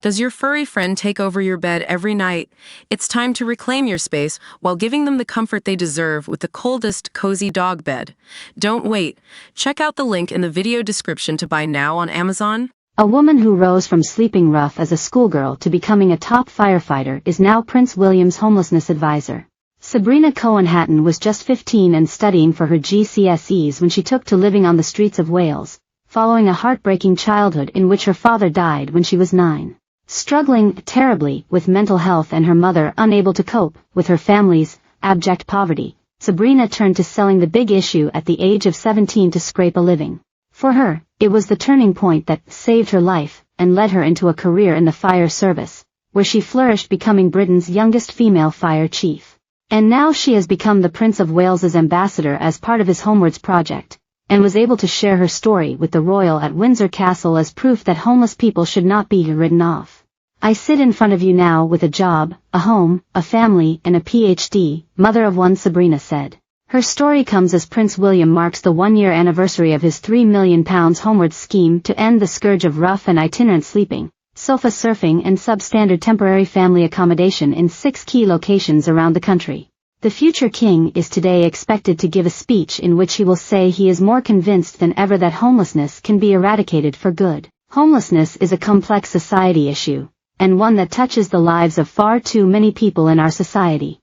Does your furry friend take over your bed every night? It's time to reclaim your space while giving them the comfort they deserve with the coldest, cozy dog bed. Don't wait. Check out the link in the video description to buy now on Amazon. A woman who rose from sleeping rough as a schoolgirl to becoming a top firefighter is now Prince William's homelessness advisor. Sabrina Cohen-Hatton was just 15 and studying for her GCSEs when she took to living on the streets of Wales, following a heartbreaking childhood in which her father died when she was 9. Struggling terribly with mental health and her mother unable to cope with her family's abject poverty, Sabrina turned to selling the big issue at the age of 17 to scrape a living. For her, it was the turning point that saved her life and led her into a career in the fire service, where she flourished, becoming Britain's youngest female fire chief. And now she has become the Prince of Wales's ambassador as part of his Homewards project, and was able to share her story with the royal at Windsor Castle as proof that homeless people should not be written off. "I sit in front of you now with a job, a home, a family, and a PhD, mother of one," Sabrina said. Her story comes as Prince William marks the one-year anniversary of his £3 million Homewards scheme to end the scourge of rough and itinerant sleeping, sofa surfing and substandard temporary family accommodation in 6 key locations around the country. The future king is today expected to give a speech in which he will say he is more convinced than ever that homelessness can be eradicated for good. Homelessness is a complex society issue, and one that touches the lives of far too many people in our society.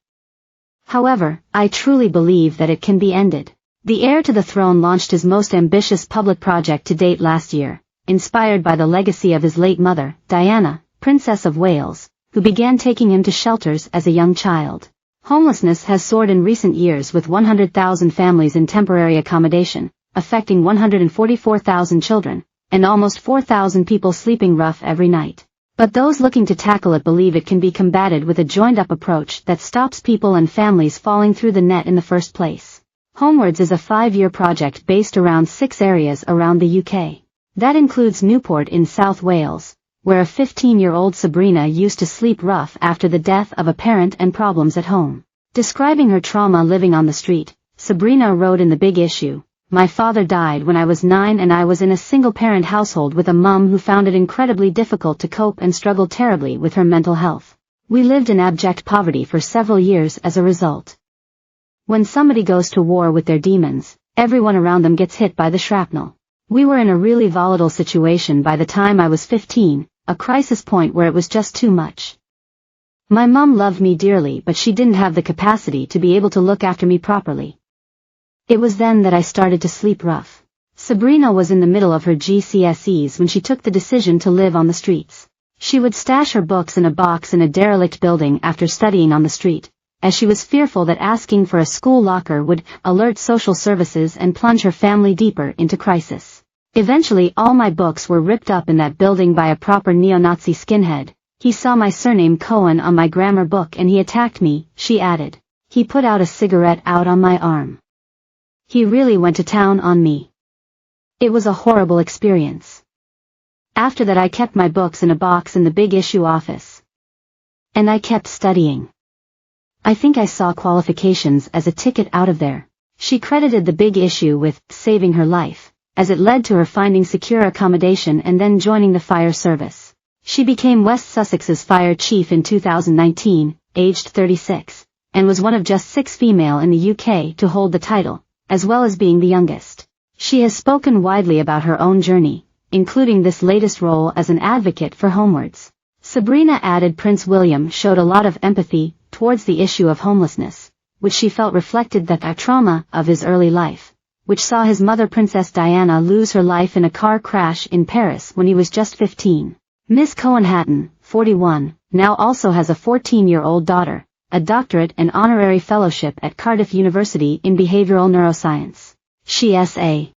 However, I truly believe that it can be ended. The heir to the throne launched his most ambitious public project to date last year, inspired by the legacy of his late mother, Diana, Princess of Wales, who began taking him to shelters as a young child. Homelessness has soared in recent years, with 100,000 families in temporary accommodation, affecting 144,000 children, and almost 4,000 people sleeping rough every night. But those looking to tackle it believe it can be combated with a joined-up approach that stops people and families falling through the net in the first place. Homewards is a 5-year project based around 6 areas around the UK. That includes Newport in South Wales, where a 15-year-old Sabrina used to sleep rough after the death of a parent and problems at home. Describing her trauma living on the street, Sabrina wrote in The Big Issue, "My father died when I was 9 and I was in a single-parent household with a mum who found it incredibly difficult to cope and struggled terribly with her mental health. We lived in abject poverty for several years as a result. When somebody goes to war with their demons, everyone around them gets hit by the shrapnel. We were in a really volatile situation by the time I was 15, a crisis point where it was just too much. My mum loved me dearly, but she didn't have the capacity to be able to look after me properly. It was then that I started to sleep rough." Sabrina was in the middle of her GCSEs when she took the decision to live on the streets. She would stash her books in a box in a derelict building after studying on the street, as she was fearful that asking for a school locker would alert social services and plunge her family deeper into crisis. "Eventually all my books were ripped up in that building by a proper neo-Nazi skinhead. He saw my surname Cohen on my grammar book and he attacked me," she added. "He put out a cigarette out on my arm. He really went to town on me. It was a horrible experience. After that I kept my books in a box in the Big Issue office. And I kept studying. I think I saw qualifications as a ticket out of there." She credited The Big Issue with saving her life, as it led to her finding secure accommodation and then joining the fire service. She became West Sussex's fire chief in 2019, aged 36, and was one of just 6 female in the UK to hold the title, as well as being the youngest. She has spoken widely about her own journey, including this latest role as an advocate for Homewards. Sabrina added Prince William showed a lot of empathy towards the issue of homelessness, which she felt reflected the trauma of his early life, which saw his mother Princess Diana lose her life in a car crash in Paris when he was just 15. Miss Cohen-Hatton, 41, now also has a 14-year-old daughter, a doctorate and honorary fellowship at Cardiff University in behavioral neuroscience. She is a